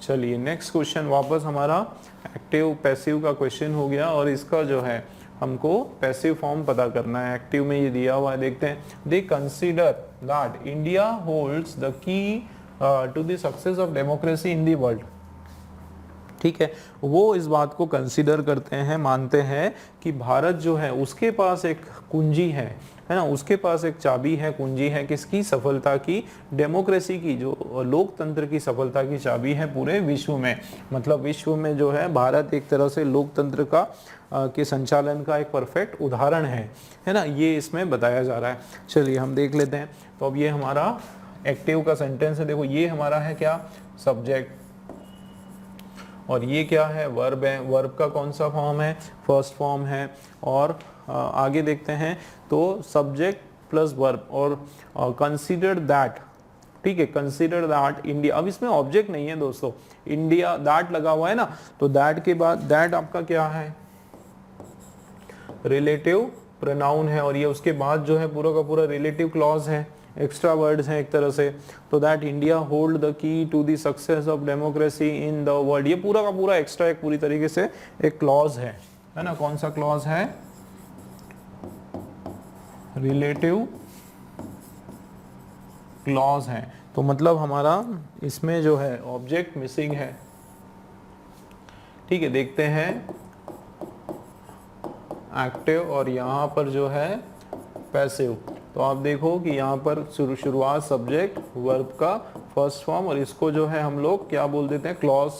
चलिए next question वापस हमारा एक्टिव पैसिव का क्वेश्चन हो गया, और इसका जो है हमको पैसिव फॉर्म पता करना है। एक्टिव में ये दिया हुआ है, देखते हैं। They consider that India holds the key to the success of democracy in the world. ठीक है, वो इस बात को कंसीडर करते हैं, मानते हैं कि भारत जो है उसके पास एक कुंजी है ना, उसके पास एक चाबी है, कुंजी है किसकी? सफलता की, डेमोक्रेसी की, जो लोकतंत्र की सफलता की चाबी है पूरे विश्व में। मतलब विश्व में जो है भारत एक तरह से लोकतंत्र का के संचालन का एक परफेक्ट उदाहरण है ना, ये इसमें बताया जा रहा है। चलिए हम देख लेते हैं। तो अब ये हमारा एक्टिव का सेंटेंस है, देखो ये हमारा है क्या? सब्जेक्ट, और ये क्या है? वर्ब है। वर्ब का कौन सा फॉर्म है? फर्स्ट फॉर्म है। और आगे देखते हैं तो सब्जेक्ट प्लस वर्ब और कंसीडर दैट, ठीक है, कंसीडर दैट इंडिया। अब इसमें ऑब्जेक्ट नहीं है दोस्तों, इंडिया दैट लगा हुआ है ना, तो दैट के बाद दैट आपका क्या है? रिलेटिव प्रोनाउन है, और ये उसके बाद जो है पूरा का पूरा रिलेटिव क्लॉज है, एक्स्ट्रा वर्ड्स हैं एक तरह से। तो that India hold the key to the success of democracy in the world, ये पूरा का पूरा एक्स्ट्रा एक पूरी तरीके से एक क्लॉज है ना। कौन सा क्लॉज है? रिलेटिव क्लॉज है। तो मतलब हमारा इसमें जो है ऑब्जेक्ट मिसिंग है। ठीक है, देखते हैं एक्टिव और यहाँ पर जो है पैसिव। तो आप देखो कि यहाँ पर शुरुआत सब्जेक्ट वर्ब का फर्स्ट फॉर्म, और इसको जो है हम लोग क्या बोल देते हैं? क्लॉज,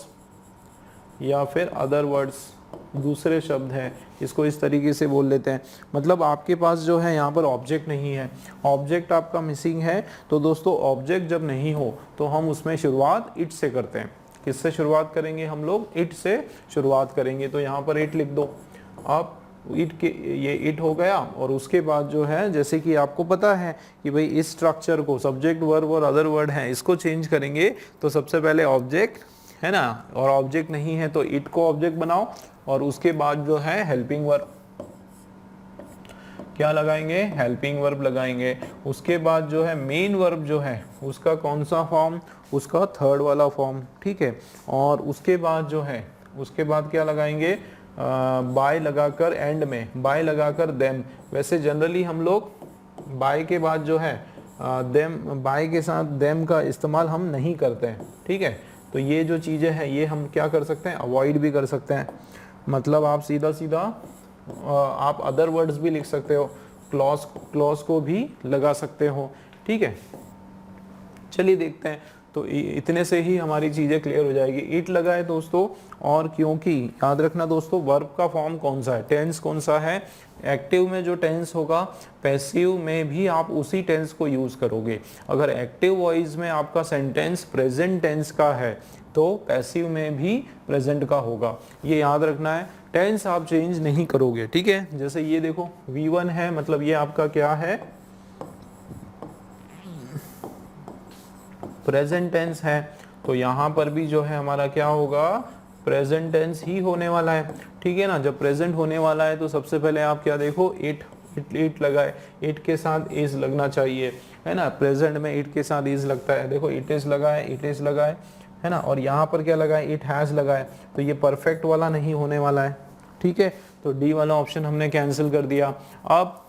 या फिर अदर वर्ड्स, दूसरे शब्द हैं, इसको इस तरीके से बोल लेते हैं। मतलब आपके पास जो है यहाँ पर ऑब्जेक्ट नहीं है, ऑब्जेक्ट आपका मिसिंग है। तो दोस्तों ऑब्जेक्ट जब नहीं हो तो हम उसमें शुरुआत इट से करते हैं। किससे शुरुआत करेंगे हम लोग? इट से शुरुआत करेंगे। तो यहाँ पर इट लिख दो आप, इट के ये इट हो गया, और उसके बाद जो है जैसे कि आपको पता है कि भाई इस स्ट्रक्चर को सब्जेक्ट वर्ब और अदर वर्ड हैं इसको चेंज करेंगे, तो सबसे पहले ऑब्जेक्ट है ना, और ऑब्जेक्ट नहीं है तो इट को ऑब्जेक्ट बनाओ, और उसके बाद जो है हेल्पिंग वर्ब क्या लगाएंगे? हेल्पिंग वर्ब लगाएंगे। उसके बाद जो है मेन वर्ब जो है उसका कौन सा फॉर्म? उसका थर्ड वाला फॉर्म, ठीक है। और उसके बाद जो है उसके बाद क्या लगाएंगे? बाय लगाकर, एंड में बाय लगाकर देम। वैसे जनरली हम लोग बाय के बाद जो है देम, बाय के साथ देम का इस्तेमाल हम नहीं करते हैं, ठीक है। तो ये जो चीज़ें हैं ये हम क्या कर सकते हैं? अवॉइड भी कर सकते हैं। मतलब आप सीधा सीधा आप अदर वर्ड्स भी लिख सकते हो, क्लॉज को भी लगा सकते हो, ठीक है। चलिए देखते हैं। तो इतने से ही हमारी चीज़ें क्लियर हो जाएगी। इट लगा है दोस्तों, और क्योंकि याद रखना दोस्तों वर्ब का फॉर्म कौन सा है, टेंस कौन सा है। एक्टिव में जो टेंस होगा पैसिव में भी आप उसी टेंस को यूज़ करोगे। अगर एक्टिव वॉइस में आपका सेंटेंस प्रेजेंट टेंस का है तो पैसिव में भी प्रेजेंट का होगा, ये याद रखना है। टेंस आप चेंज नहीं करोगे, ठीक है। जैसे ये देखो V1 है, मतलब ये आपका क्या है? प्रेजेंट टेंस है। तो यहाँ पर भी जो है हमारा क्या होगा? प्रेजेंट टेंस ही होने वाला है, ठीक है ना। जब प्रेजेंट होने वाला है तो सबसे पहले आप क्या देखो? इट लगाए, इट के साथ इज लगना चाहिए, है ना। प्रेजेंट में इट के साथ इज लगता है, देखो इट इज लगाए, इट इज लगाए, है ना। और यहाँ पर क्या लगाए? इट हैज लगाए। तो ये परफेक्ट वाला नहीं होने वाला है, ठीक है। तो डी वाला ऑप्शन हमने कैंसिल कर दिया। अब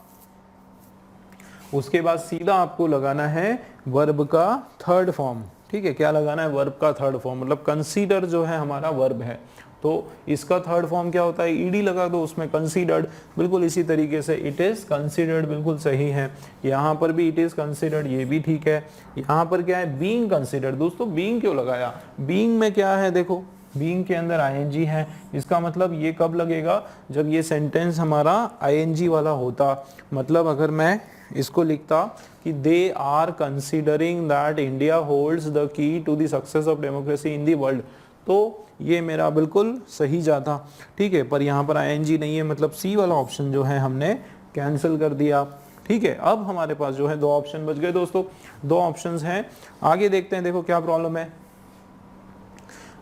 उसके बाद सीधा आपको लगाना है वर्ब का थर्ड फॉर्म, ठीक है। क्या लगाना है? वर्ब का थर्ड फॉर्म। मतलब कंसीडर जो है हमारा वर्ब है, तो इसका थर्ड फॉर्म क्या होता है? ईडी लगा दो उसमें, कंसीडर्ड। बिल्कुल इसी तरीके से इट इज कंसीडर्ड, बिल्कुल सही है। यहाँ पर भी इट इज कंसीडर्ड, ये भी ठीक है। यहाँ पर क्या है? Being considered. दोस्तों बीइंग क्यों लगाया? बीइंग में क्या है? देखो बीइंग के अंदर आईएनजी है, इसका मतलब ये कब लगेगा? जब ये सेंटेंस हमारा आईएनजी वाला होता। मतलब अगर मैं इसको लिखता कि they are considering that India holds the key to the success of democracy in the world, तो ये मेरा बिल्कुल सही जाता, ठीक है। पर यहाँ पर आईएनजी नहीं है, मतलब सी वाला ऑप्शन जो है हमने कैंसिल कर दिया, ठीक है। अब हमारे पास जो है दो ऑप्शन बच गए दोस्तों, दो ऑप्शंस हैं। आगे देखते हैं, देखो क्या प्रॉब्लम है।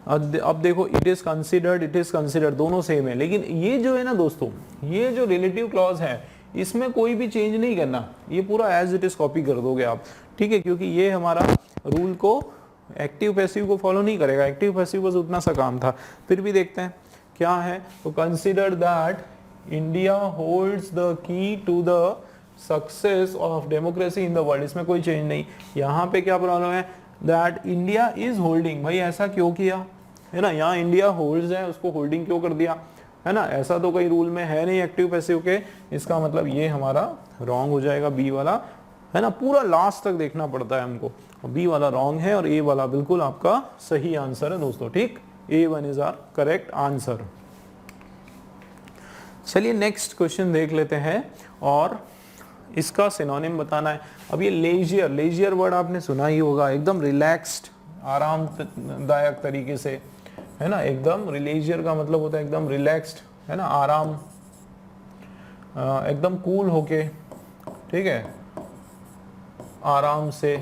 अब देखो इट इज कंसीडर्ड दोनों सेम है, लेकिन ये जो है ना दोस्तों, ये जो रिलेटिव क्लॉज है इसमें कोई भी चेंज नहीं करना, ये पूरा एज इट इज कॉपी कर दोगे आप, ठीक है। क्योंकि ये हमारा रूल को एक्टिव पैसिव को फॉलो नहीं करेगा, एक्टिव पैसिव बस उतना सा काम था। फिर भी देखते हैं क्या है। तो consider that India holds the key to the success of democracy in the world. इसमें कोई चेंज नहीं। यहाँ पे क्या प्रॉब्लम है, दैट इंडिया इज होल्डिंग, भाई ऐसा क्यों किया है ना, यहाँ इंडिया होल्ड्स है, उसको होल्डिंग क्यों कर दिया है ना, ऐसा तो कोई रूल में है नहीं एक्टिव पैसिव के। इसका मतलब ये हमारा रॉन्ग हो जाएगा, बी वाला है ना, पूरा लास्ट तक देखना पड़ता है हमको। बी वाला रॉन्ग है और ए वाला बिल्कुल आपका सही आंसर है दोस्तों, ठीक। A1 is our correct answer. चलिए नेक्स्ट क्वेश्चन देख लेते हैं और इसका सिनोनिम बताना है। अब ये लेजियर, लेजियर वर्ड आपने सुना ही होगा, एकदम रिलैक्स्ड, आरामदायक तरीके से, है ना, एकदम। लेजियर का मतलब होता है एकदम रिलैक्स्ड, है ना, आराम, एकदम कूल होके, ठीक है, आराम से,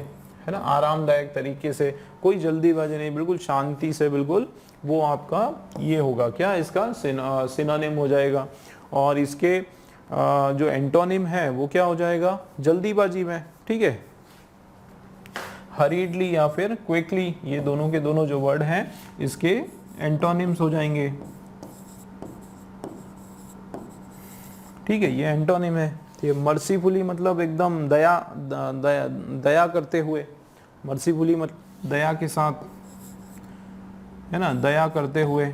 है ना, आरामदायक तरीके से, कोई जल्दीबाजी नहीं, बिल्कुल शांति से, बिल्कुल, वो आपका ये होगा क्या, इसका सिनोनिम हो जाएगा। और इसके जो एंटोनिम है वो क्या हो जाएगा, जल्दीबाजी में, ठीक है, हरीडली या फिर क्विकली, ये दोनों के दोनों जो वर्ड हैं इसके एंटोनिम्स हो जाएंगे, ठीक है, ये एंटोनिम है। ये मर्सीफुली मतलब एकदम दया करते हुए, मर्सीफुली मतलब दया के साथ, है ना, दया करते हुए।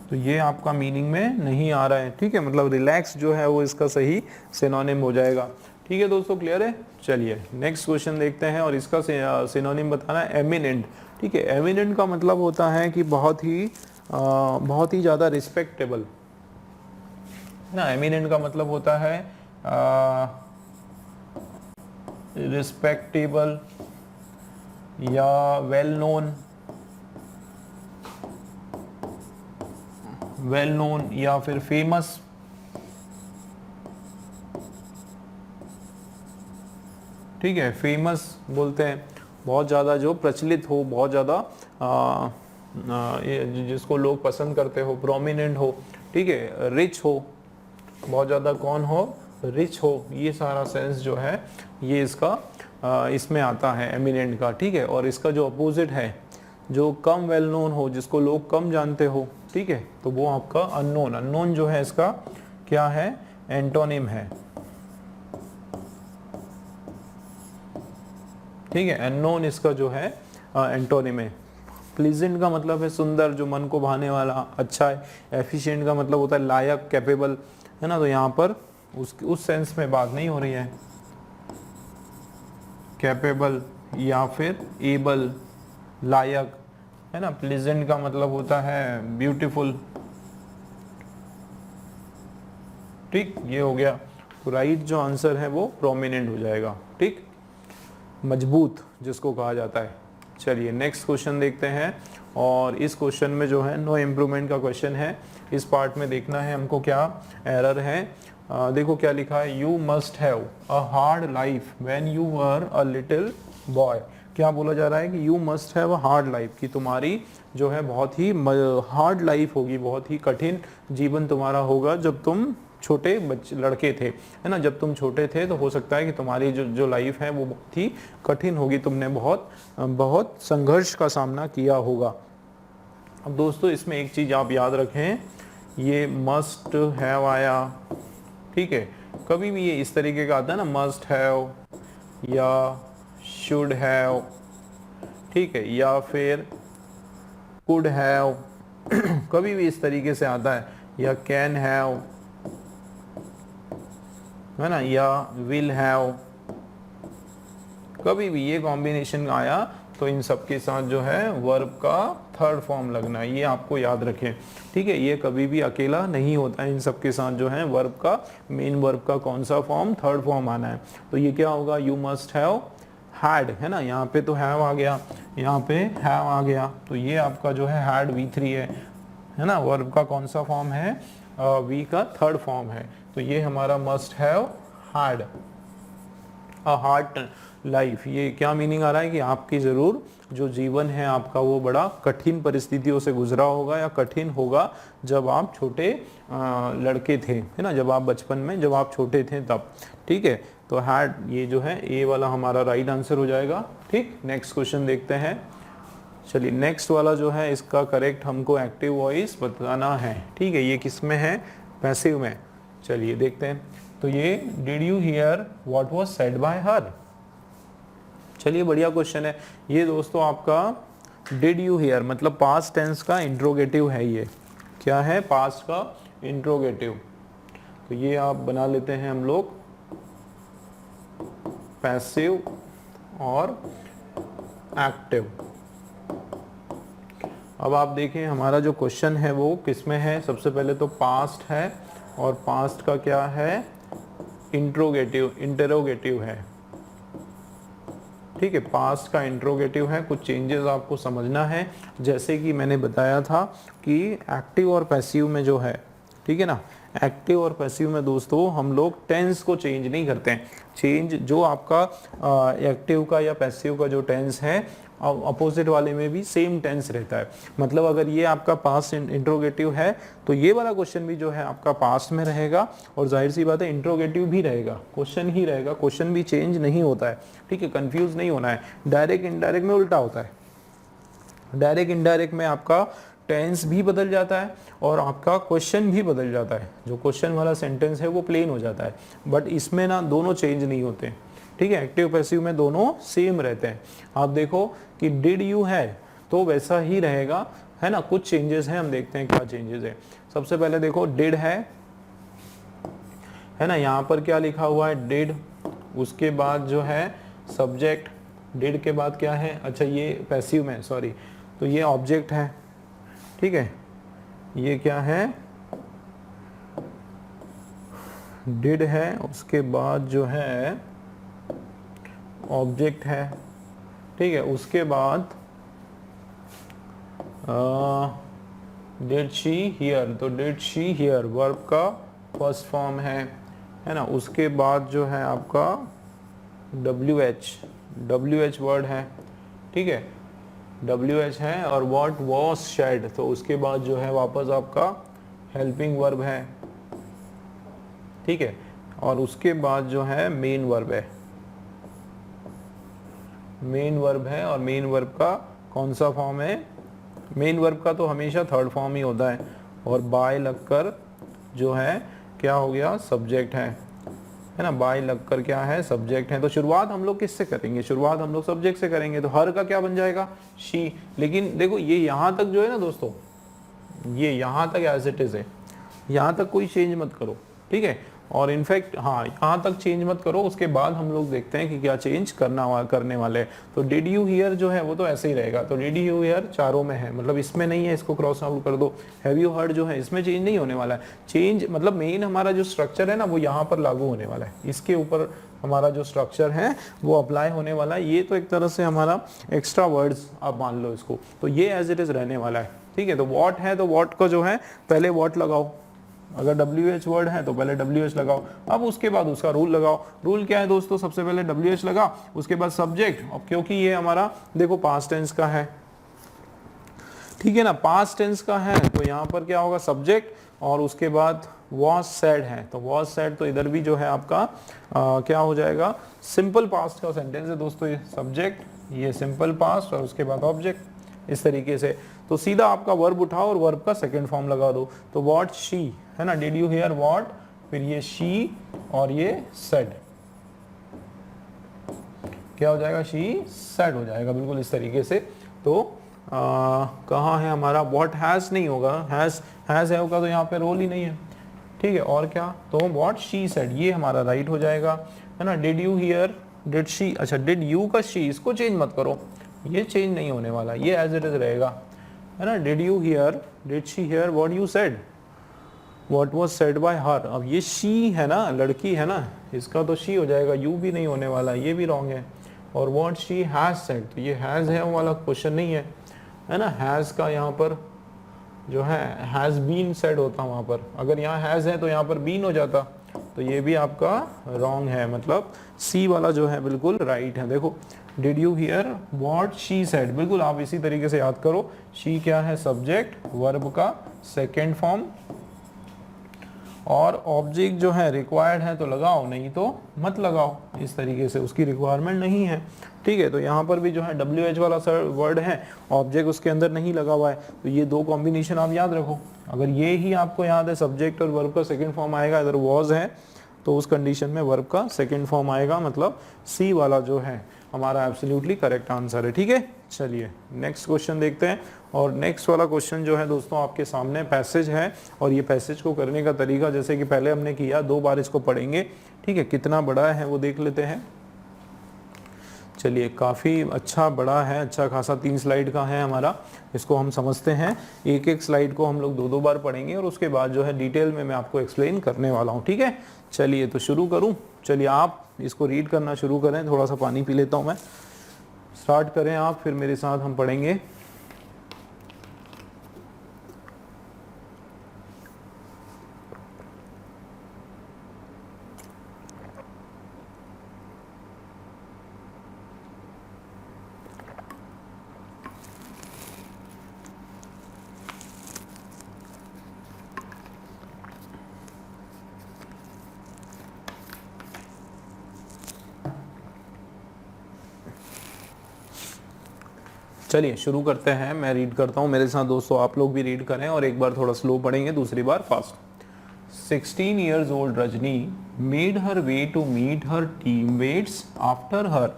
तो ये आपका मीनिंग में नहीं आ रहा है, ठीक है, मतलब रिलैक्स जो है वो इसका सही सिनोनिम हो जाएगा। ठीक है दोस्तों, क्लियर है। चलिए नेक्स्ट क्वेश्चन देखते हैं और इसका सिनोनिम बताना है एमिनेंट। ठीक है, एमिनेंट का मतलब होता है कि बहुत ही ज़्यादा रिस्पेक्टेबल, ना। एमिनेंट का मतलब होता है रिस्पेक्टेबल या वेल नोन या फिर फेमस, ठीक है, फेमस बोलते हैं, बहुत ज़्यादा जो प्रचलित हो, बहुत ज़्यादा जिसको लोग पसंद करते हो, प्रोमिनेंट हो, ठीक है, रिच हो, बहुत ज़्यादा कौन हो, रिच हो, ये सारा सेंस जो है ये इसका इसमें आता है एमिनेंट का। ठीक है, और इसका जो अपोजिट है, जो कम वेल नोन हो, जिसको लोग कम जानते हो, ठीक है, तो वो आपका अननोन। अननोन जो है इसका क्या है, एंटोनिम है। ठीक है, अननोन इसका जो है एंटोनिम है। प्लीजेंट का मतलब है सुंदर, जो मन को भाने वाला, अच्छा है। एफिशिएंट का मतलब होता है लायक, कैपेबल, है ना। तो यहाँ पर उस सेंस में बात नहीं हो रही है, कैपेबल या फिर एबल, लायक, है ना। प्लीजेंट का मतलब होता है ब्यूटीफुल, ठीक, ये हो गया। तो राइट जो आंसर है वो प्रोमिनेंट हो जाएगा, ठीक, मजबूत जिसको कहा जाता है। चलिए नेक्स्ट क्वेश्चन देखते हैं और इस क्वेश्चन में जो है नो इम्प्रूवमेंट का क्वेश्चन है। इस पार्ट में देखना है हमको क्या एरर है। देखो क्या लिखा है, you must have a hard life when you were a little boy. क्या बोला जा रहा है कि you must have a hard life, कि तुम्हारी जो है बहुत ही हार्ड लाइफ होगी, बहुत ही कठिन जीवन तुम्हारा होगा जब तुम छोटे लड़के थे, है ना। जब तुम छोटे थे तो हो सकता है कि तुम्हारी जो लाइफ है वो बहुत ही कठिन होगी, तुमने बहुत संघर्ष का सामना किया होगा। अब दोस्तों इसमें एक चीज़ आप याद रखें, ये मस्ट हैव आया, ठीक है, कभी भी ये इस तरीके का आता है ना, मस्ट हैव या शुड हैव, ठीक है, या फिर कुड हैव, कभी भी इस तरीके से आता है, या कैन हैव, है ना, या विल हैव, कभी भी ये कॉम्बिनेशन आया तो इन सब के साथ जो है वर्ब का थर्ड फॉर्म लगना है, ये आपको याद रखें। ठीक है, ये कभी भी अकेला नहीं होता है, इन सब के साथ जो है वर्ब का, मेन वर्ब का कौन सा फॉर्म, थर्ड फॉर्म आना है। तो ये क्या होगा, यू मस्ट हैव हैड, है ना, यहाँ पे तो हैव आ गया, यहाँ पे हैव आ गया, तो ये आपका जो है हैड V3 है ना, वर्ब का कौन सा फॉर्म है, वी का थर्ड फॉर्म है। तो ये हमारा must have had. A hard life, ये क्या मीनिंग आ रहा है कि आपकी ज़रूर जो जीवन है आपका वो बड़ा कठिन परिस्थितियों से गुजरा होगा या कठिन होगा जब आप छोटे लड़के थे, है ना, जब आप बचपन में, जब आप छोटे थे तब। ठीक है, तो हैड ये जो है ए वाला हमारा राइट आंसर हो जाएगा। ठीक, नेक्स्ट क्वेश्चन देखते हैं। चलिए नेक्स्ट वाला जो है इसका करेक्ट हमको एक्टिव वॉइस बताना है। ठीक है, ये किस में है, पैसिव में। चलिए देखते हैं। तो ये did you here what was said bye हर। चलिए बढ़िया क्वेश्चन है ये दोस्तों आपका। डिड यू हियर मतलब पास्ट टेंस का इंट्रोगेटिव है, ये क्या है, पास्ट का इंट्रोगेटिव। तो ये आप बना लेते हैं हम लोग पैसिव और एक्टिव। अब आप देखें हमारा जो क्वेश्चन है वो किस में है, सबसे पहले तो पास्ट है और पास्ट का क्या है, इंट्रोगेटिव, इंटरोगेटिव है। ठीक है, पास्ट का इंट्रोगेटिव है। कुछ चेंजेस आपको समझना है, जैसे कि मैंने बताया था कि एक्टिव और पैसिव में जो है, ठीक है ना, एक्टिव और पैसिव में दोस्तों हम लोग टेंस को चेंज नहीं करते हैं। चेंज जो आपका एक्टिव का या पैसिव का जो टेंस है अपोजिट वाले में भी सेम टेंस रहता है। मतलब अगर ये आपका पास्ट इंट्रोगेटिव है तो ये वाला क्वेश्चन भी जो है आपका पास्ट में रहेगा, और जाहिर सी बात है इंट्रोगेटिव भी रहेगा, क्वेश्चन ही रहेगा, क्वेश्चन भी चेंज नहीं होता है। ठीक है, कंफ्यूज नहीं होना है। डायरेक्ट इनडायरेक्ट में उल्टा होता है। डायरेक्ट इनडायरेक्ट में आपका टेंस भी बदल जाता है और आपका क्वेश्चन भी बदल जाता है। जो क्वेश्चन वाला सेंटेंस है वो प्लेन हो जाता है, बट इसमें ना दोनों चेंज नहीं होते। ठीक है, एक्टिव पैसिव में दोनों सेम रहते हैं। आप देखो कि डिड यू है तो वैसा ही रहेगा, है ना। कुछ चेंजेस हैं, हम देखते हैं क्या चेंजेस है। सबसे पहले देखो डिड है ना, यहाँ पर क्या लिखा हुआ है, डिड, उसके बाद जो है सब्जेक्ट, डिड के बाद क्या है, अच्छा ये पैसिव में, सॉरी, तो ये ऑब्जेक्ट है। ठीक है, ये क्या है, डिड है, उसके बाद जो है ऑब्जेक्ट है। ठीक है, उसके बाद डिड शी हियर, तो डिड शी हियर वर्ब का फर्स्ट फॉर्म है ना। उसके बाद जो है आपका WH वर्ड है। ठीक है, WH है, और what was said, तो उसके बाद जो है वापस आपका हेल्पिंग वर्ब है। ठीक है, और उसके बाद जो है मेन वर्ब है, मेन वर्ब है। और मेन वर्ब का कौन सा फॉर्म है, मेन वर्ब का तो हमेशा थर्ड फॉर्म ही होता है। और बाय लगकर जो है क्या हो गया, सब्जेक्ट है ना। बाय लगकर क्या है, सब्जेक्ट है। तो शुरुआत हम लोग किससे करेंगे, शुरुआत हम लोग सब्जेक्ट से करेंगे, तो हर का क्या बन जाएगा, शी। लेकिन देखो ये यहाँ तक जो है ना दोस्तों, ये यहाँ तक एज इट इज है, यहाँ तक कोई चेंज मत करो। ठीक है, और इनफैक्ट हाँ यहाँ तक चेंज मत करो, उसके बाद हम लोग देखते हैं कि क्या चेंज करने वाले हैं। तो डिड यू हियर जो है वो तो ऐसे ही रहेगा। तो डिड यू हियर चारों में है, मतलब इसमें नहीं है, इसको क्रॉस आउट कर दो। हैव यू हर्ड जो है इसमें चेंज नहीं होने वाला है। चेंज मतलब मेन हमारा जो स्ट्रक्चर है ना वो यहाँ पर लागू होने वाला है, इसके ऊपर हमारा जो स्ट्रक्चर है वो अप्लाई होने वाला है। ये तो एक तरह से हमारा एक्स्ट्रा वर्ड्स आप मान लो इसको, तो ये एज इट इज रहने वाला है। ठीक है, तो वॉट है तो वॉट को जो है पहले वॉट लगाओ, अगर WH वर्ड है तो पहले WH लगाओ, अब उसके बाद उसका रूल लगाओ। रूल क्या है दोस्तों, सबसे पहले WH लगा, उसके बाद सब्जेक्ट। अब क्योंकि ये हमारा देखो पास्ट टेंस का है, ठीक है ना, पास्ट टेंस का है, तो यहाँ पर क्या होगा, सब्जेक्ट, और उसके बाद was said है, तो was said तो इधर भी जो है आपका क्या हो जाएगा, सिंपल पास्ट का सेंटेंस है दोस्तों। ये सब्जेक्ट, ये सिंपल पास्ट, और उसके बाद ऑब्जेक्ट, इस तरीके से। तो सीधा आपका वर्ब उठाओ और वर्ब का सेकंड फॉर्म लगा दो। तो व्हाट शी है ना, डिड यू हियर व्हाट, फिर ये शी और ये सेड, क्या हो जाएगा, शी सेड हो जाएगा, बिल्कुल इस तरीके से। तो कहाँ है हमारा, व्हाट हैज नहीं होगा, हैज होगा तो यहाँ पे रोल ही नहीं है। ठीक है, और क्या, तो व्हाट शी सेड ये हमारा राइट हो जाएगा, है ना। Did you here, did she, अच्छा डिड यू का शी, इसको चेंज मत करो, ये चेंज नहीं होने वाला, ये एज इट इज रहेगा, है ना। Did you here, did she here what you said, what was said bye हर। अब ये शी है ना, लड़की है ना, इसका तो शी हो जाएगा, यू भी नहीं होने वाला, ये भी रॉन्ग है। और व्हाट शी हैज सेड, तो ये हैज है वो वाला क्वेश्चन नहीं है ना। हैज का यहाँ पर जो है हैज बीन सेड होता वहाँ पर, अगर यहाँ हैज है तो यहाँ पर बीन हो जाता, तो ये भी आपका रॉन्ग है, मतलब सी वाला जो है बिल्कुल राइट है। देखो, did you here what she said, बिल्कुल आप इसी तरीके से याद करो। शी क्या है, सब्जेक्ट, वर्ब का सेकेंड फॉर्म, और ऑब्जेक्ट जो है रिक्वायर्ड है तो लगाओ, नहीं तो मत लगाओ, इस तरीके से, उसकी रिक्वायरमेंट नहीं है। ठीक है, तो यहाँ पर भी जो है WH वाला वर्ड है, ऑब्जेक्ट उसके अंदर नहीं लगा हुआ है, तो ये दो कॉम्बिनेशन आप याद रखो। अगर ये ही आपको याद है, सब्जेक्ट और वर्ब का सेकंड फॉर्म आएगा, अगर वॉज है तो उस कंडीशन में वर्ब का सेकंड फॉर्म आएगा, मतलब सी वाला जो है हमारा एब्सोल्युटली करेक्ट आंसर है। ठीक है, चलिए नेक्स्ट क्वेश्चन देखते हैं। और नेक्स्ट वाला क्वेश्चन जो है दोस्तों आपके सामने पैसेज है, और ये पैसेज को करने का तरीका जैसे कि पहले हमने किया, 2 बार इसको पढ़ेंगे। ठीक है, कितना बड़ा है वो देख लेते हैं। चलिए, काफ़ी अच्छा बड़ा है, अच्छा खासा 3 स्लाइड का है हमारा, इसको हम समझते हैं। एक एक स्लाइड को हम लोग 2-2 बार पढ़ेंगे, और उसके बाद जो है डिटेल में मैं आपको एक्सप्लेन करने वाला हूँ। ठीक है, चलिए तो शुरू करूँ। चलिए आप इसको रीड करना शुरू करें, थोड़ा सा पानी पी लेता हूँ मैं। स्टार्ट करें आप, फिर मेरे साथ हम पढ़ेंगे। चलिए शुरू करते हैं, मैं रीड करता हूँ, मेरे साथ दोस्तों आप लोग भी रीड करें, और एक बार थोड़ा स्लो पढ़ेंगे, दूसरी बार fast. 16 years old Rajni made her way to meet her teammates after her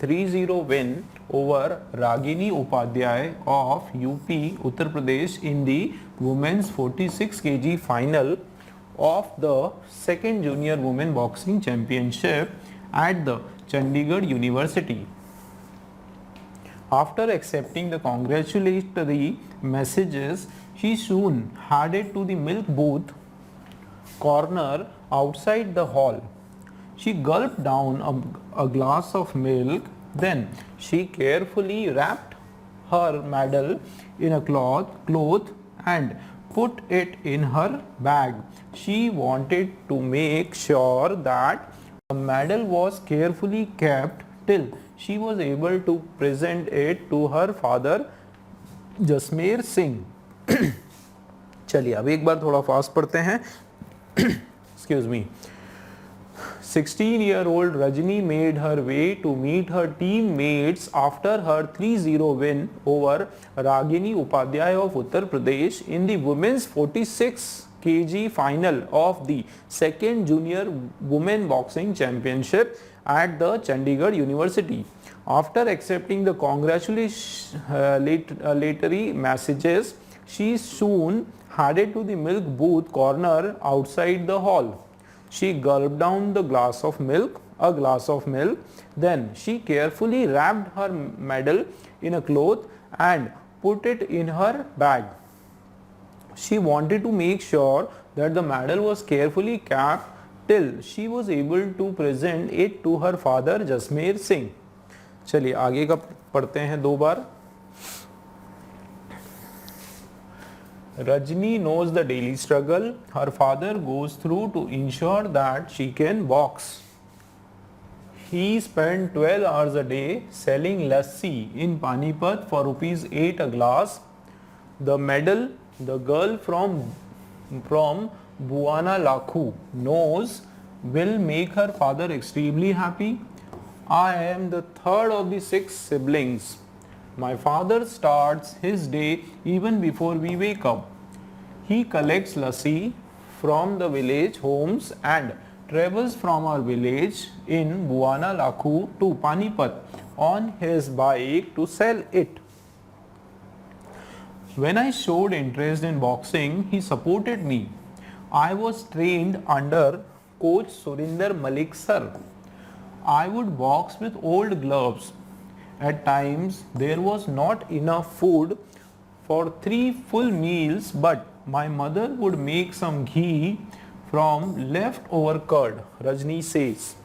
3-0 win over Ragini Upadhyay of UP Uttar Pradesh in the women's 46 kg final of the second junior women boxing championship at the Chandigarh University. After accepting the congratulatory messages, she soon headed to the milk booth corner outside the hall. She gulped down a glass of milk, then she carefully wrapped her medal in a cloth and put it in her bag. She wanted to make sure that the medal was carefully kept till she was able to present it to her father Jasmer Singh. चलिए अब एक बार थोड़ा fast पढ़ते हैं। Excuse me. 16-year-old Rajni made her way to meet her teammates after her 3-0 win over Ragini Upadhyay of Uttar Pradesh in the women's 46 kg final of the second junior women boxing championship at the Chandigarh University. After accepting the congratulatory messages, she soon headed to the milk booth corner outside the hall. She gulped down a glass of milk, then she carefully wrapped her medal in a cloth and put it in her bag. She wanted to make sure that the medal was carefully kept till she was able to present it to her father Jasmer Singh. चलिए आगे का पढ़ते हैं 2 बार। Rajni knows the daily struggle her father goes through to ensure that she can box. He spent 12 hours a day selling lassi in Panipat for ₹8 a glass. The medal the girl from Buana Lakhu knows will make her father extremely happy. I am the third of the 6 siblings. My father starts his day even before we wake up. He collects lassi from the village homes and travels from our village in Buana Lakhu to Panipat on his bike to sell it. When I showed interest in boxing, he supported me. I was trained under coach Surinder Malik sir. I would box with old gloves. At times there was not enough food for 3 full meals, but my mother would make some ghee from leftover curd, Rajni says.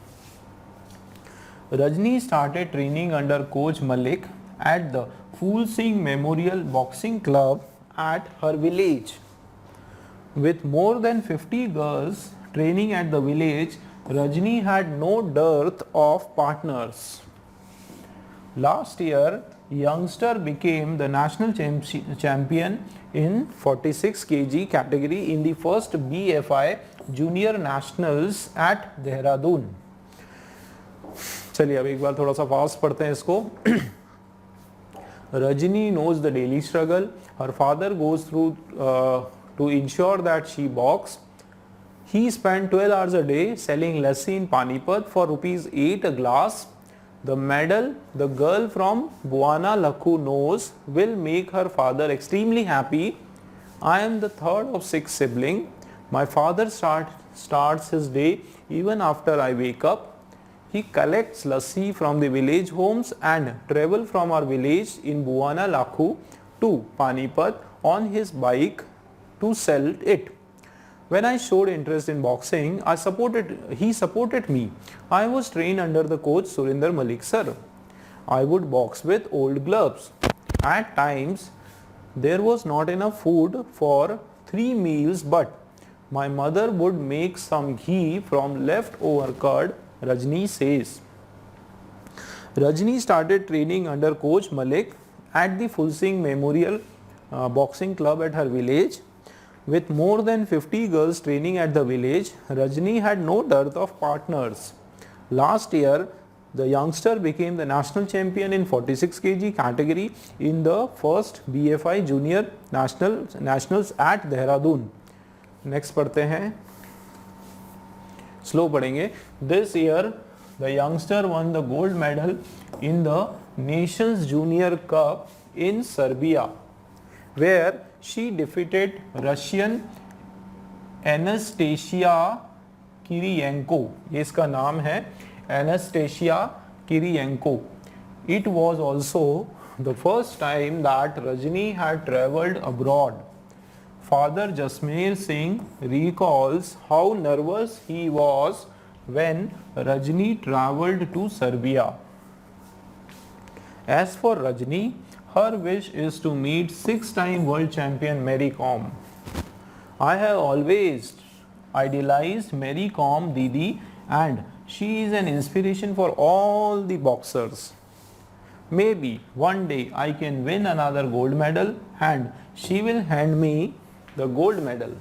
Rajni started training under coach Malik at the Phul Singh Memorial Boxing Club at her village. With more than 50 girls training at the village, Rajni had no dearth of partners. Last year, youngster became the national champion in 46 kg category in the first BFI Junior Nationals at Dehradun. चलिए अब एक बार थोड़ा सा fast पढ़ते हैं इसको. Rajni knows the daily struggle. Her father goes through to ensure that she boxes. He spent 12 hours a day selling lassi in Panipat for rupees 8 a glass. The medal the girl from Buana Lakhu knows will make her father extremely happy. I am the third of 6 siblings. My father starts his day even after I wake up. He collects lassi from the village homes and travel from our village in Buana Lakhu to Panipat on his bike to sell it. When I showed interest in boxing, he supported me. I was trained under the coach Surinder Malik sir. I would box with old gloves. At times, there was not enough food for 3 meals, but my mother would make some ghee from leftover curd, Rajni says. Rajni started training under coach Malik at the Full Singh Memorial Boxing Club at her village. With more than 50 girls training at the village, Rajni had no dearth of partners. Last year, the youngster became the national champion in 46 kg category in the first BFI Junior Nationals at Dehradun. Next पढ़ते हैं, slow पढ़ेंगे. This year, the youngster won the gold medal in the Nations Junior Cup in Serbia, where she defeated Russian Anastasia Kiriyenko. ये इसका नाम है, Anastasia Kiriyenko. It was also the first time that Rajni had travelled abroad. Father Jasmeer Singh recalls how nervous he was when Rajni travelled to Serbia. As for Rajni, her wish is to meet 6-time world champion Mary Kom. I have always idealized Mary Kom Didi and she is an inspiration for all the boxers. Maybe one day I can win another gold medal and she will hand me the gold medal.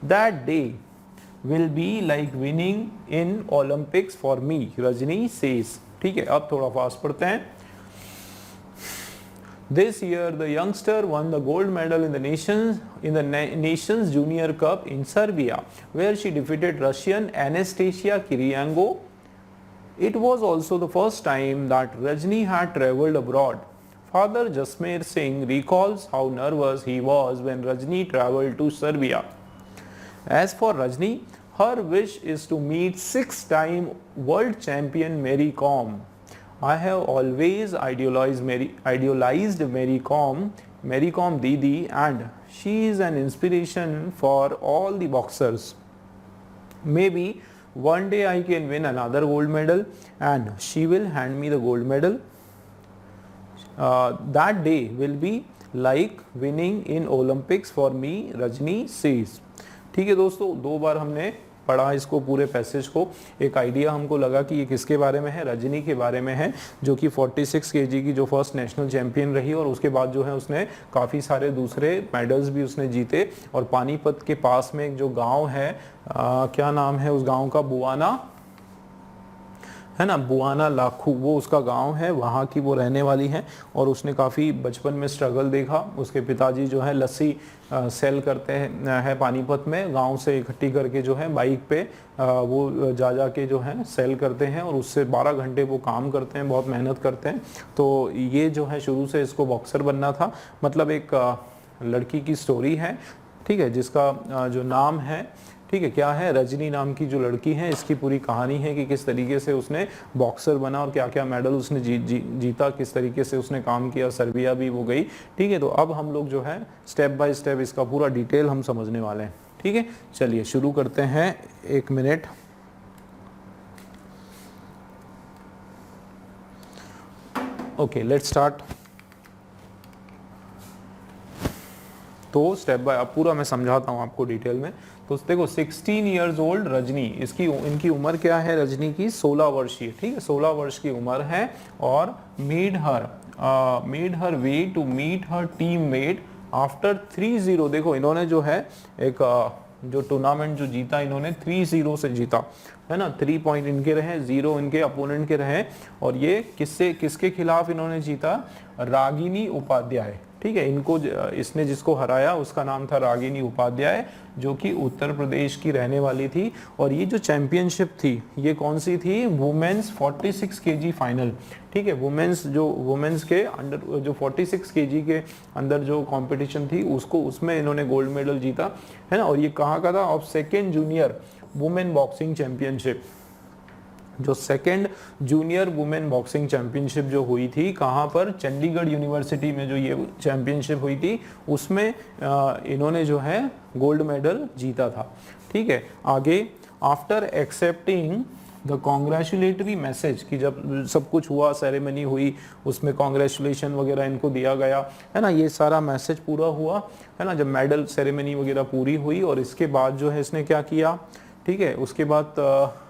That day will be like winning in Olympics for me, Rajni says. ठीक है, अब थोड़ा fast पढ़ते हैं. This year, the youngster won the gold medal in the Nations Junior Cup in Serbia, where she defeated Russian Anastasia Kiriyenko. It was also the first time that Rajni had travelled abroad. Father Jasmeer Singh recalls how nervous he was when Rajni travelled to Serbia. As for Rajni, her wish is to meet 6-time world champion Mary Kom. I have always idealized Mary Kom Didi, and she is an inspiration for all the boxers. Maybe one day I can win another gold medal and she will hand me the gold medal. That day will be like winning in Olympics for me, Rajni says. ठीक है दोस्तों, 2 बार हमने पढ़ा इसको, पूरे passage को. एक idea हमको लगा कि ये किसके बारे में है, रजनी के बारे में है, जो कि 46 केजी की जो फर्स्ट नेशनल चैंपियन रही और उसके बाद जो है उसने काफ़ी सारे दूसरे मेडल्स भी उसने जीते. और पानीपत के पास में एक जो गांव है, क्या नाम है उस गांव का, बुआना है ना, बुआना लाखू, वो उसका गांव है, वहाँ की वो रहने वाली है. और उसने काफ़ी बचपन में स्ट्रगल देखा. उसके पिताजी जो है लस्सी सेल करते हैं पानीपत में, गांव से इकट्ठी करके जो है बाइक पे वो जा के जो है सेल करते हैं और उससे 12 घंटे वो काम करते हैं, बहुत मेहनत करते हैं. तो ये जो है शुरू से इसको बॉक्सर बनना था. मतलब एक लड़की की स्टोरी है, ठीक है, जिसका जो नाम है, ठीक है, क्या है, रजनी नाम की जो लड़की है, इसकी पूरी कहानी है कि किस तरीके से उसने बॉक्सर बना और क्या क्या मेडल उसने जीता, किस तरीके से उसने काम किया, सर्बिया भी वो गई. ठीक है, तो अब हम लोग जो है स्टेप बाय स्टेप इसका पूरा डिटेल हम समझने वाले हैं. ठीक है, चलिए शुरू करते हैं. 1 मिनट. Okay, let's start. तो स्टेप बाय, अब पूरा मैं समझाता हूँ आपको डिटेल में. तो देखो 16 इयर्स ओल्ड रजनी, इनकी उम्र क्या है रजनी की, 16 वर्षीय, ठीक है 16 वर्ष की उम्र है। और made her way to meet her teammate after 3-0। देखो इन्होंने जो है एक जो टूर्नामेंट जो जीता इन्होंने 3-0 से जीता है ना, 3 पॉइंट इनके रहे, 0 इनके अपोनेंट के रहे। और ये किसके खिलाफ इन्होंने जीता, रागिनी उपाध्याय, ठीक है। इसने जिसको हराया उसका नाम था रागिनी उपाध्याय, जो कि उत्तर प्रदेश की रहने वाली थी। और ये जो चैंपियनशिप थी ये कौन सी थी, वुमेन्स 46 केजी फाइनल, ठीक है। वुमेन्स के अंडर जो 46 केजी के अंदर जो कंपटीशन थी उसमें इन्होंने गोल्ड मेडल जीता है ना। और ये कहाँ का था, of second junior women boxing championship, जो second junior women boxing championship जो हुई थी कहाँ पर, चंडीगढ़ यूनिवर्सिटी में जो ये चैंपियनशिप हुई थी उसमें इन्होंने जो है गोल्ड मेडल जीता था, ठीक है। आगे, after accepting the congratulatory message, कि जब सब कुछ हुआ, सेरेमनी हुई, उसमें कॉन्ग्रेचुलेशन वगैरह इनको दिया गया है ना, ये सारा मैसेज पूरा हुआ है ना, जब मेडल सेरेमनी वगैरह पूरी हुई। और इसके बाद जो है इसने क्या किया, ठीक है, उसके बाद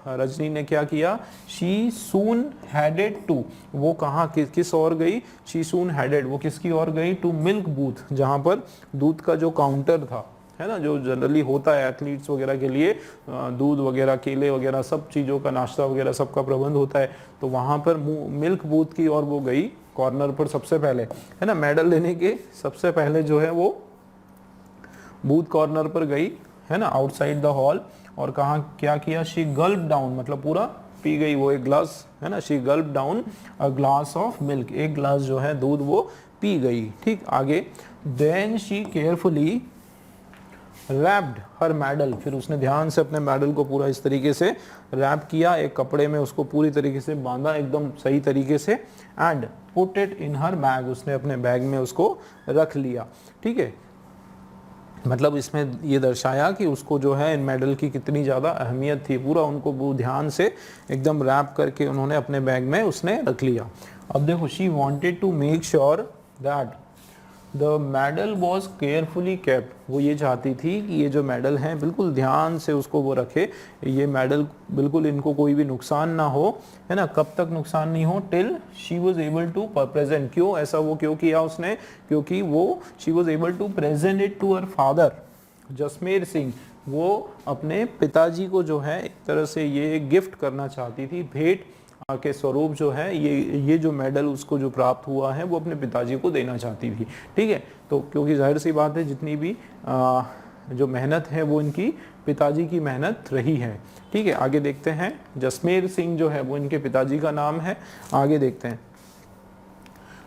रजनी ने क्या किया, शी सून हेडेड टू, वो कहाँ किस ओर गई, शी सून हेडेड, वो किसकी ओर गई, टू मिल्क बूथ, जहाँ पर दूध का जो काउंटर था है ना, जो जनरली होता है एथलीट्स वगैरह के लिए, दूध वगैरह केले वगैरह सब चीज़ों का नाश्ता वगैरह सबका प्रबंध होता है। तो वहाँ पर मिल्क बूथ की ओर वो गई, कॉर्नर पर सबसे पहले है ना, मेडल लेने के सबसे पहले जो है वो बूथ कॉर्नर पर गई है ना, आउटसाइड द हॉल। और कहाँ क्या किया, शी गल्प डाउन, मतलब पूरा पी गई वो एक ग्लास है ना, she gulp down a glass of milk, एक ग्लास जो है दूध वो पी गई, ठीक। आगे, then she carefully wrapped her medal, फिर उसने ध्यान से अपने मेडल को पूरा इस तरीके से रैप किया, एक कपड़े में उसको पूरी तरीके से बांधा एकदम सही तरीके से, and put it in her bag, उसने अपने बैग में उसको रख लिया, ठीक है। मतलब इसमें ये दर्शाया कि उसको जो है इन मेडल की कितनी ज़्यादा अहमियत थी, पूरा उनको वो ध्यान से एकदम रैप करके उन्होंने अपने बैग में उसने रख लिया। अब देखो, she wanted to make sure that the medal was carefully kept, वो ये चाहती थी कि ये जो मेडल हैं बिल्कुल ध्यान से उसको वो रखे, ये मेडल बिल्कुल इनको कोई भी नुकसान ना हो है ना, कब तक नुकसान नहीं हो, till she was able to present, क्यों ऐसा वो क्यों किया उसने, क्योंकि वो she was able to present it to her father Jasmer Singh, वो अपने पिताजी को जो है एक तरह से ये गिफ्ट करना चाहती थी, भेंट के स्वरूप जो है ये जो मेडल उसको जो प्राप्त हुआ है वो अपने पिताजी को देना चाहती थी, ठीक है। तो क्योंकि जाहिर सी बात है जितनी भी जो मेहनत है वो इनकी पिताजी की मेहनत रही है, ठीक है। आगे देखते हैं, जसमेर सिंह जो है वो इनके पिताजी का नाम है। आगे देखते हैं,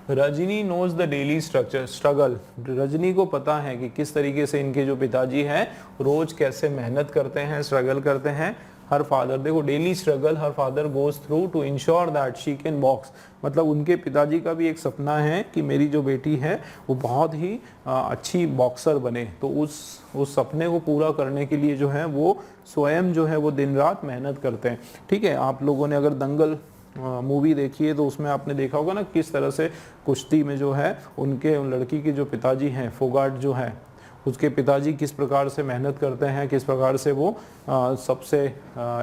Rajni knows the daily struggle, Rajni को पता है कि किस तरीके से इनके जो पिताजी हैं रोज कैसे मेहनत करते हैं, स्ट्रगल करते हैं। हर फादर, देखो daily struggle her father goes through to ensure that she can box, मतलब उनके पिताजी का भी एक सपना है कि मेरी जो बेटी है वो बहुत ही अच्छी बॉक्सर बने। तो उस सपने को पूरा करने के लिए जो है वो स्वयं जो है वो दिन रात मेहनत करते हैं, ठीक है। आप लोगों ने अगर दंगल मूवी देखी है तो उसमें आपने देखा होगा ना किस तरह से कुश्ती में जो है उनके लड़की के जो पिताजी हैं, फोगाट जो है उसके पिताजी किस प्रकार से मेहनत करते हैं, किस प्रकार से वो सबसे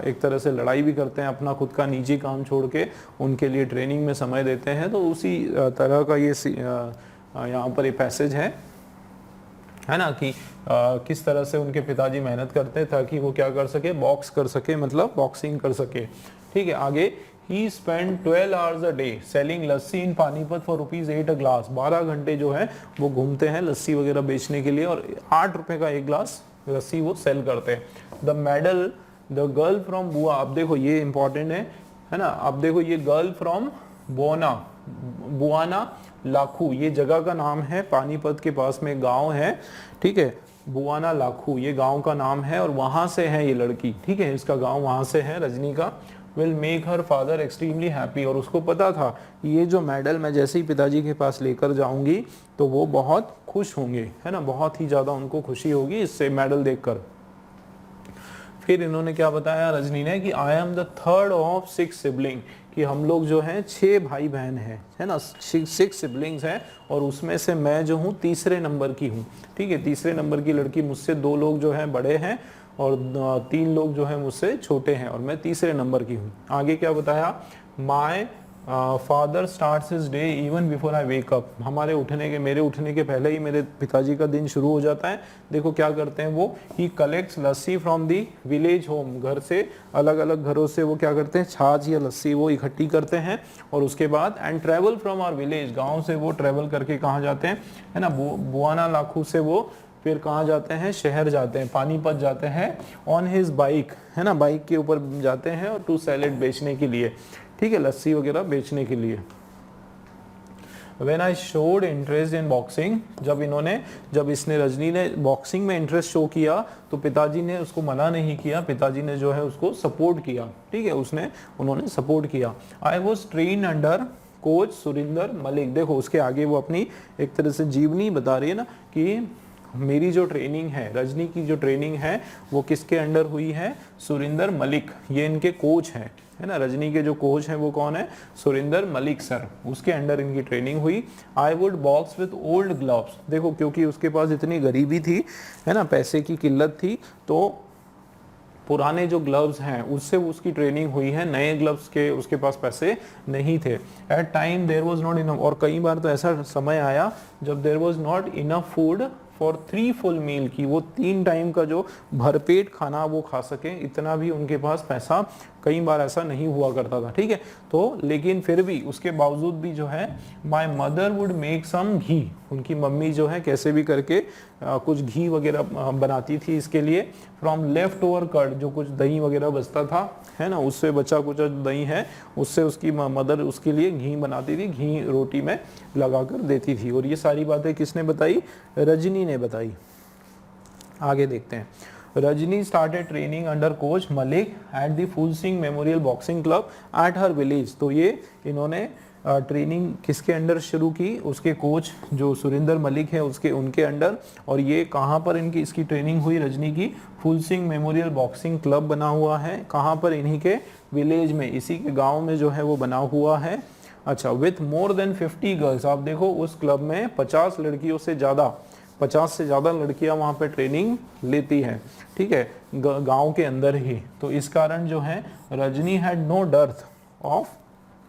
एक तरह से लड़ाई भी करते हैं, अपना खुद का निजी काम छोड़ के उनके लिए ट्रेनिंग में समय देते हैं। तो उसी तरह का ये यहाँ पर ये पैसेज है ना, कि किस तरह से उनके पिताजी मेहनत करते हैं ताकि वो क्या कर सके, बॉक्स कर सके, मतलब बॉक्सिंग कर सके, ठीक है। आगे, He spent 12 hours a day selling lassi in Panipat for ₹8 a glass, 12 घंटे जो है वो घूमते हैं लस्सी वगैरह बेचने के लिए और 8 रुपए का एक ग्लास लस्सी वो सेल करते हैं। The medal the girl from बुआ, अब देखो ये इंपॉर्टेंट है ना, अब देखो ये गर्ल फ्रॉम बुआना लाखू, ये जगह का नाम है, पानीपत के पास में गांव है, ठीक है, बुआना लाखू ये गांव का नाम है और वहां से है ये लड़की, ठीक है, इसका गांव वहां से है, रजनी का। Will make her father extremely happy, और उसको पता था ये जो मेडल मैं जैसे ही पिताजी के पास लेकर जाऊंगी तो वो बहुत खुश होंगे, है ना, बहुत ही ज़्यादा उनको खुशी होगी इससे मेडल देखकर। फिर इन्होंने क्या बताया रजनी ने कि I am the third of 6 sibling, कि हम लोग जो हैं 6 भाई बहन हैं, है ना, 6 सिबलिंग्स हैं और उसमें से मैं जो हूँ तीसरे नंबर की हूँ, ठीक है, तीसरे नंबर की लड़की, मुझसे 2 लोग जो हैं बड़े हैं और 3 लोग जो है मुझसे छोटे हैं और मैं तीसरे नंबर की हूँ। आगे क्या बताया, my father starts his day even before I wake up, मेरे उठने के पहले ही मेरे पिताजी का दिन शुरू हो जाता है। देखो क्या करते हैं वो, he collects lassi from the village home, घर से अलग अलग घरों से वो क्या करते हैं, छाछ या लस्सी वो इकट्ठी करते हैं। और उसके बाद and travel from our village, गाँव से वो ट्रेवल करके कहाँ जाते हैं, है ना, बुआना लाखू से वो फिर कहाँ जाते हैं, शहर जाते हैं, पानीपत जाते हैं, ऑन हिज बाइक, है ना, बाइक के ऊपर जाते हैं और टू सेल इट, बेचने के लिए, ठीक है, लस्सी वगैरह बेचने के लिए। When I showed interest in boxing, जब इसने रजनी ने बॉक्सिंग में इंटरेस्ट शो किया तो पिताजी ने उसको मना नहीं किया, पिताजी ने जो है उसको सपोर्ट किया, ठीक है, उन्होंने सपोर्ट किया। I was trained under coach Surinder Malik. देखो उसके आगे वो अपनी एक तरह से जीवनी बता रही है ना कि मेरी जो ट्रेनिंग है, रजनी की जो ट्रेनिंग है वो किसके अंडर हुई है, सुरिंदर मलिक, ये इनके कोच हैं, है ना, रजनी के जो कोच हैं वो कौन है, सुरिंदर मलिक सर, उसके अंडर इनकी ट्रेनिंग हुई। I would box with old gloves, देखो क्योंकि उसके पास इतनी गरीबी थी, है ना, पैसे की किल्लत थी, तो पुराने जो ग्लव्स हैं उससे उसकी ट्रेनिंग हुई है, नए ग्लव्स के उसके पास पैसे नहीं थे। At time there was not enough, और कई बार तो ऐसा समय आया जब there was not enough food for 3 full meal, की वो 3 टाइम का जो भरपेट खाना वो खा सके, इतना भी उनके पास पैसा कई बार ऐसा नहीं हुआ करता था, ठीक है। तो लेकिन फिर भी उसके बावजूद भी जो है my mother would make some ghee, उनकी मम्मी जो है कैसे भी करके कुछ घी वगैरह बनाती थी इसके लिए, फ्रॉम लेफ्ट ओवर कर्ड, जो कुछ दही वगैरह बचता था, है ना, उससे बचा कुछ दही है उससे उसकी मदर उसके लिए घी बनाती थी, घी रोटी में लगा कर देती थी। और ये सारी बातें किसने बताई, रजनी ने बताई। आगे देखते हैं, Rajni started training under coach Malik at the Phool Singh memorial boxing club at her village. तो ये इन्होंने ट्रेनिंग किसके अंडर शुरू की, उसके कोच जो सुरिंदर मलिक है उनके अंडर। और ये कहाँ पर इसकी ट्रेनिंग हुई रजनी की, फूल सिंह मेमोरियल बॉक्सिंग क्लब बना हुआ है, कहाँ पर, इन्हीं के विलेज में, इसी के गाँव में जो है वो बना हुआ है। अच्छा, विथ मोर देन 50 गर्ल्स, आप देखो उस क्लब में 50 लड़कियों से ज़्यादा, 50 से ज़्यादा लड़कियां वहाँ पे ट्रेनिंग लेती हैं, ठीक है, गांव के अंदर ही। तो इस कारण जो है Rajni had no dearth of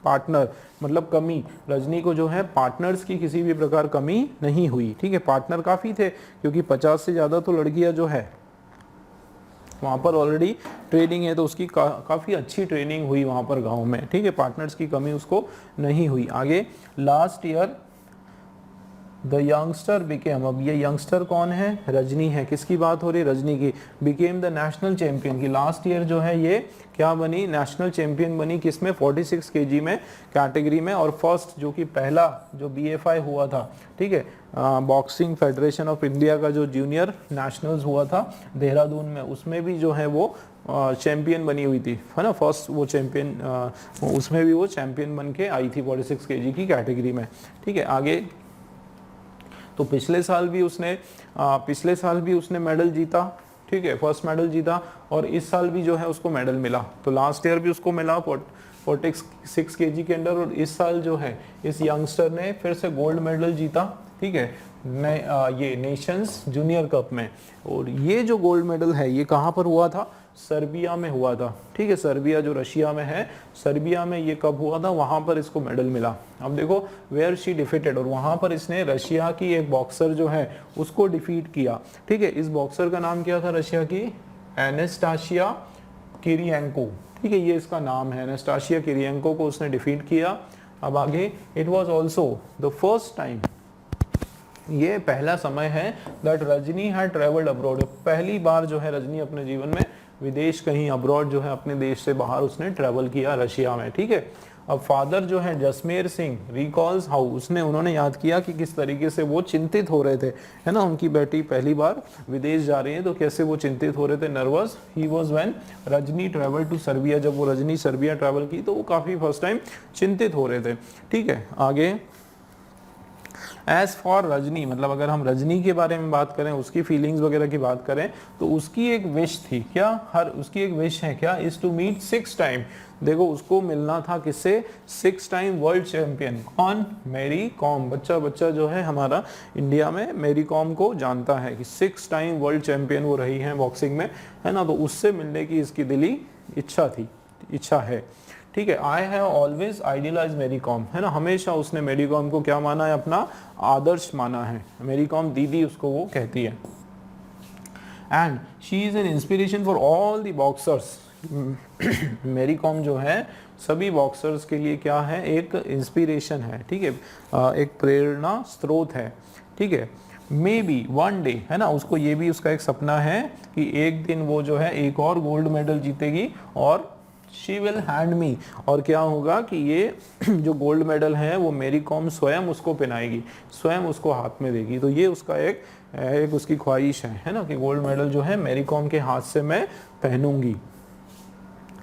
partner, मतलब कमी, रजनी को जो है पार्टनर्स की किसी भी प्रकार कमी नहीं हुई, ठीक है, पार्टनर काफ़ी थे क्योंकि 50 से ज़्यादा तो लड़कियां जो है वहाँ पर ऑलरेडी ट्रेनिंग है, तो उसकी काफ़ी अच्छी ट्रेनिंग हुई वहाँ पर गाँव में, ठीक है, पार्टनर्स की कमी उसको नहीं हुई। आगे, last year the youngster became, अब ये यंगस्टर कौन है, रजनी है, किसकी बात हो रही है, रजनी की, बिकेम द नेशनल चैंपियन, की लास्ट ईयर जो है ये क्या बनी, नेशनल चैंपियन बनी, किसमें, 46 kg में कैटेगरी में। और फर्स्ट जो कि पहला जो BFI हुआ था, ठीक है, बॉक्सिंग फेडरेशन ऑफ इंडिया का जो जूनियर नेशनल्स हुआ था देहरादून में, उसमें भी जो है वो चैंपियन बनी हुई थी, है ना, फर्स्ट वो चैंपियन, उसमें भी वो चैंपियन बन के आई थी 46 kg की कैटेगरी में, ठीक है। आगे, तो पिछले साल भी उसने मेडल जीता, ठीक है, फर्स्ट मेडल जीता, और इस साल भी जो है उसको मेडल मिला। तो लास्ट ईयर भी उसको मिला 46 kg के अंडर, और इस साल जो है इस यंगस्टर ने फिर से गोल्ड मेडल जीता, ठीक है, ये नेशंस जूनियर कप में। और ये जो गोल्ड मेडल है ये कहाँ पर हुआ था, सर्बिया में हुआ था, ठीक है, सर्बिया जो रशिया में है, सर्बिया में ये कब हुआ था, वहां पर इसको मेडल मिला। अब देखो, वेयर शी डिफीटेड, और वहां पर इसने रशिया की एक बॉक्सर जो है उसको डिफीट किया, ठीक है। इस बॉक्सर का नाम क्या था रशिया की, एनास्टासिया किरियेंको, ठीक है, ये इसका नाम है, एनास्टासिया किरियेंको को उसने डिफीट किया। अब आगे, it was also the first time, ये पहला समय है that Rajni had travelled abroad, पहली बार जो है रजनी अपने जीवन में विदेश कहीं अब्रॉड जो है अपने देश से बाहर उसने ट्रेवल किया रशिया में, ठीक है। अब फादर जो है जसमेर सिंह रिकॉल्स हाउ, उन्होंने याद किया कि किस तरीके से वो चिंतित हो रहे थे, है ना, उनकी बेटी पहली बार विदेश जा रही है तो कैसे वो चिंतित हो रहे थे, nervous he was when Rajni travel to Serbia, जब वो रजनी सर्बिया ट्रेवल की तो वो काफ़ी फर्स्ट टाइम चिंतित हो रहे थे, ठीक है। आगे, एज फॉर रजनी, मतलब अगर हम रजनी के बारे में बात करें, उसकी फीलिंग्स वगैरह की बात करें, तो उसकी एक विश थी क्या, उसकी एक विश है क्या, इज टू मीट 6 टाइम। देखो उसको मिलना था किससे, 6 टाइम वर्ल्ड चैंपियन, कौन, मैरी कॉम। बच्चा बच्चा जो है हमारा इंडिया में मैरी कॉम को जानता है कि 6 टाइम वर्ल्ड चैंपियन वो रही हैं बॉक्सिंग में, है ना। तो उससे मिलने की इसकी दिली इच्छा है, ठीक है। I have always idealize Mary Kom, है ना, हमेशा उसने मैरी कॉम को क्या माना है, अपना आदर्श माना है। मैरी कॉम दीदी उसको वो कहती है। And she is an inspiration for all the boxers. Mary Kom जो है सभी बॉक्सर्स के लिए क्या है, एक इंस्पिरेशन है, ठीक है, एक प्रेरणा स्रोत है, ठीक है। मे बी वन डे, है ना, उसको ये भी उसका एक सपना है कि एक दिन वो जो है एक और गोल्ड मेडल जीतेगी और शी विल हैंड मी, और क्या होगा कि ये जो गोल्ड मेडल है वो मेरी कॉम स्वयं उसको पहनाएगी, स्वयं उसको हाथ में देगी। तो ये उसका एक उसकी ख्वाहिश है ना, कि गोल्ड मेडल जो है मेरी कॉम के हाथ से मैं पहनूंगी।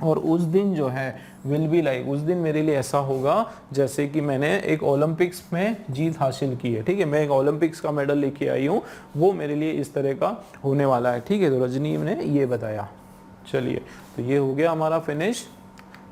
और उस दिन जो है विल बी लाइक, उस दिन मेरे लिए ऐसा होगा जैसे कि मैंने एक ओलंपिक्स में जीत हासिल की है, ठीक है, मैं एक ओलंपिक्स का मेडल लेके आई हूँ, वो मेरे लिए इस तरह का होने वाला है, ठीक है। तो रजनी ने ये बताया। चलिए, तो ये हो गया हमारा फिनिश।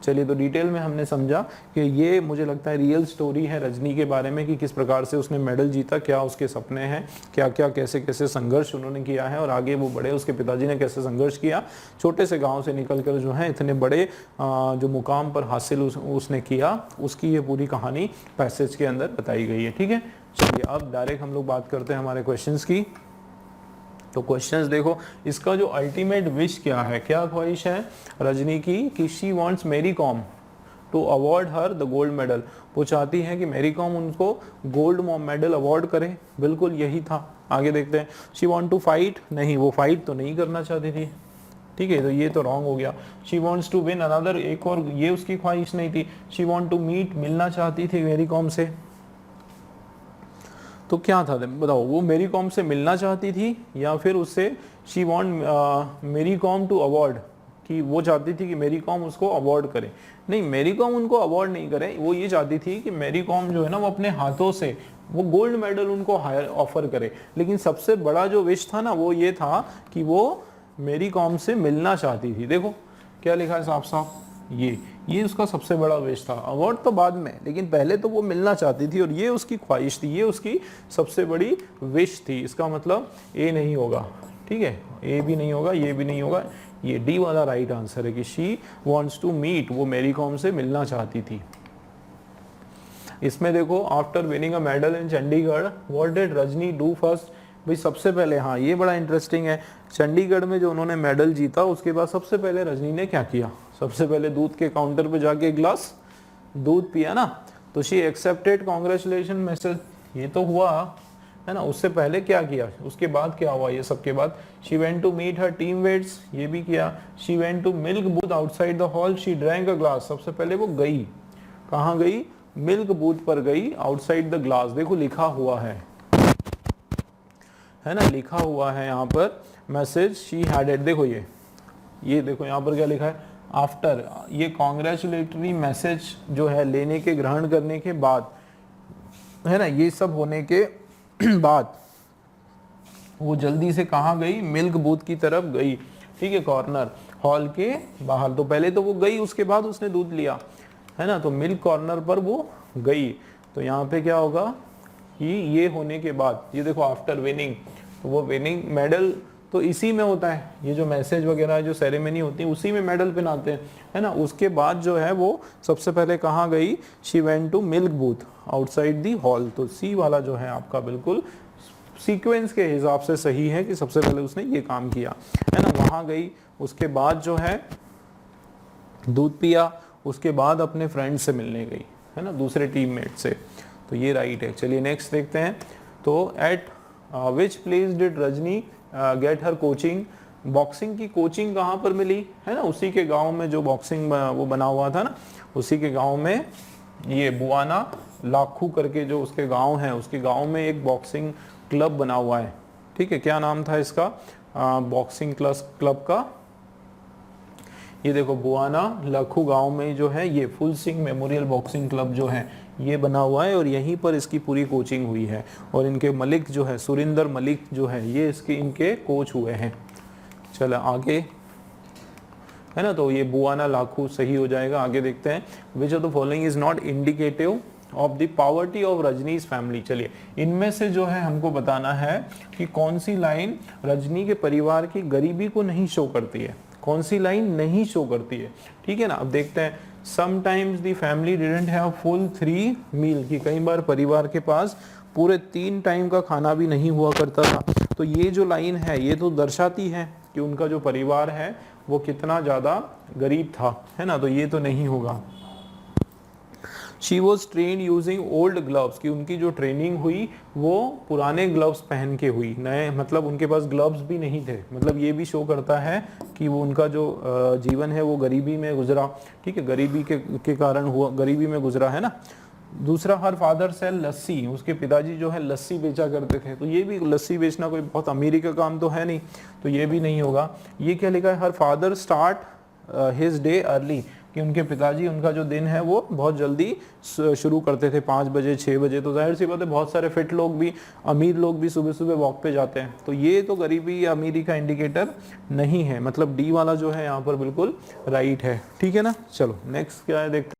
चलिए, तो डिटेल में हमने समझा कि ये मुझे लगता है रियल स्टोरी है रजनी के बारे में, कि किस प्रकार से उसने मेडल जीता, क्या उसके सपने हैं, क्या क्या कैसे कैसे संघर्ष उन्होंने किया है, और आगे वो बड़े, उसके पिताजी ने कैसे संघर्ष किया, छोटे से गांव से निकलकर जो है इतने बड़े जो मुकाम पर हासिल उसने किया, उसकी ये पूरी कहानी पैसेज के अंदर बताई गई है, ठीक है। चलिए, अब डायरेक्ट हम लोग बात करते हैं हमारे क्वेश्चंस की। तो क्वेश्चंस देखो, इसका जो अल्टीमेट विश क्या है, क्या ख्वाहिश है रजनी की, कि she wants Mary Kom to award her the gold medal. वो चाहती है कि मैरी कॉम उनको गोल्ड मेडल अवार्ड करे, बिल्कुल यही था। आगे देखते हैं, शी वांट टू फाइट, नहीं, वो फाइट तो नहीं करना चाहती थी, ठीक है, तो ये तो रॉन्ग हो गया। She wants to win another, एक और ये उसकी ख्वाहिश नहीं थी। शी वांट टू मीट, मिलना चाहती थी मैरी कॉम से, तो क्या था बताओ, वो मेरी कॉम से मिलना चाहती थी, या फिर उससे शी वांट मेरी कॉम टू अवार्ड, कि वो चाहती थी कि मेरी कॉम उसको अवार्ड करे। नहीं, मेरी कॉम उनको अवार्ड नहीं करे, वो ये चाहती थी कि मेरी कॉम जो है ना, वो अपने हाथों से वो गोल्ड मेडल उनको हायर ऑफर करे। लेकिन सबसे बड़ा जो विश था ना, वो ये था कि वो मेरी कॉम से मिलना चाहती थी। देखो क्या लिखा है साफ साफ, ये उसका सबसे बड़ा विश था। अवार्ड तो बाद में, लेकिन पहले तो वो मिलना चाहती थी, और ये उसकी ख्वाहिश थी, ये उसकी सबसे बड़ी विश थी। इसका मतलब ए नहीं होगा, ठीक है, ए भी नहीं होगा, ये भी नहीं होगा, ये डी वाला राइट आंसर है कि शी वांट्स टू मीट, वो मैरी कॉम से मिलना चाहती थी। इसमें देखो, after winning a medal in Chandigarh what did Rajni do first. भाई सबसे पहले, हाँ ये बड़ा इंटरेस्टिंग है, चंडीगढ़ में जो उन्होंने मेडल जीता, उसके बाद सबसे पहले रजनी ने क्या किया, सबसे पहले दूध के काउंटर पे जाके एक गिलास दूध पिया ना। तो शी एक्सेप्टेड कांग्रेचुलेशन मैसेज, ये तो हुआ है ना। उससे पहले क्या किया, उसके बाद क्या हुआ, ये सबके बाद she went to meet her team mates, ये भी किया। She went to milk booth outside the hall, she drank a glass, सबसे पहले वो गई, कहाँ गई, मिल्क बूथ पर गई, आउटसाइड द ग्लास। देखो लिखा हुआ है ना, लिखा हुआ है यहाँ पर मैसेज शी हैड इट। देखो ये देखो यहाँ पर क्या लिखा है, आफ्टर, ये कॉन्ग्रेचुलेटरी मैसेज जो है लेने के, ग्रहण करने के बाद, है ना, ये सब होने के बाद वो जल्दी से कहाँ गई, मिल्क बूथ की तरफ गई, ठीक है, कॉर्नर हॉल के बाहर। तो पहले तो वो गई, उसके बाद उसने दूध लिया, है ना, तो मिल्क कॉर्नर पर वो गई। तो यहाँ पे क्या होगा कि ये होने के बाद, ये देखो आफ्टर विनिंग, तो वो विनिंग मेडल तो इसी में होता है, ये जो मैसेज वगैरह जो सेरेमनी होती है उसी में मेडल पहनाते हैं, है ना। उसके बाद जो है वो सबसे पहले कहाँ गई, she went to milk booth outside the hall. तो सी वाला जो है आपका बिल्कुल सीक्वेंस के हिसाब से सही है, कि सबसे पहले उसने ये काम किया, है ना, वहाँ गई, उसके बाद जो है दूध पिया, उसके बाद अपने फ्रेंड से मिलने गई, है ना, दूसरे टीममेट से। तो ये राइट है। चलिए नेक्स्ट देखते हैं। तो eight which place did Rajni get her coaching, boxing की कोचिंग कहाँ पर मिली, है ना, उसी के गांव में जो बॉक्सिंग वो बना हुआ था ना, उसी के गांव में, ये बुआना लाखू करके जो उसके गांव है, उसके गांव में एक बॉक्सिंग क्लब बना हुआ है, ठीक है। क्या नाम था इसका बॉक्सिंग क्लब का, ये देखो बुआना लाखू गांव में जो है ये full Singh memorial boxing club जो है ये बना हुआ है और यहीं पर इसकी पूरी कोचिंग हुई है। और इनके मलिक जो है सुरिंदर मलिक जो है ये इनके कोच हुए हैं। चलो आगे है ना, तो ये बुआना लाखू सही हो जाएगा। आगे देखते हैं, which of the following is not indicative of the poverty of Rajni's family. चलिए इनमें से जो है हमको बताना है कि कौन सी लाइन रजनी के परिवार की गरीबी को नहीं शो करती है, कौन सी लाइन नहीं शो करती है। ठीक है ना, अब देखते हैं, sometimes the family didn't have full 3 मील, की कई बार परिवार के पास पूरे 3 टाइम का खाना भी नहीं हुआ करता था। तो ये जो लाइन है ये तो दर्शाती है कि उनका जो परिवार है वो कितना ज़्यादा गरीब था, है ना, तो ये तो नहीं होगा। She was train using old gloves, की उनकी जो ट्रेनिंग हुई वो पुराने ग्लव्स पहन के हुई, नए मतलब उनके पास ग्लव्स भी नहीं थे, मतलब ये भी शो करता है कि वो उनका जो जीवन है वो गरीबी में गुजरा। ठीक है, गरीबी के कारण हुआ, गरीबी में गुजरा, है ना। दूसरा, हर फादर सेल लस्सी, उसके पिताजी जो है लस्सी बेचा करते थे, तो ये भी लस्सी बेचना कोई बहुत अमीरी का काम तो है नहीं, तो ये भी नहीं होगा। ये क्या लिखा है, her father start his day early, कि उनके पिताजी उनका जो दिन है वो बहुत जल्दी शुरू करते थे, 5 बजे 6 बजे। तो जाहिर सी बात है बहुत सारे फिट लोग भी, अमीर लोग भी सुबह सुबह वॉक पे जाते हैं, तो ये तो गरीबी या अमीरी का इंडिकेटर नहीं है, मतलब डी वाला जो है यहाँ पर बिल्कुल राइट है। ठीक है ना, चलो नेक्स्ट क्या है देखते हैं।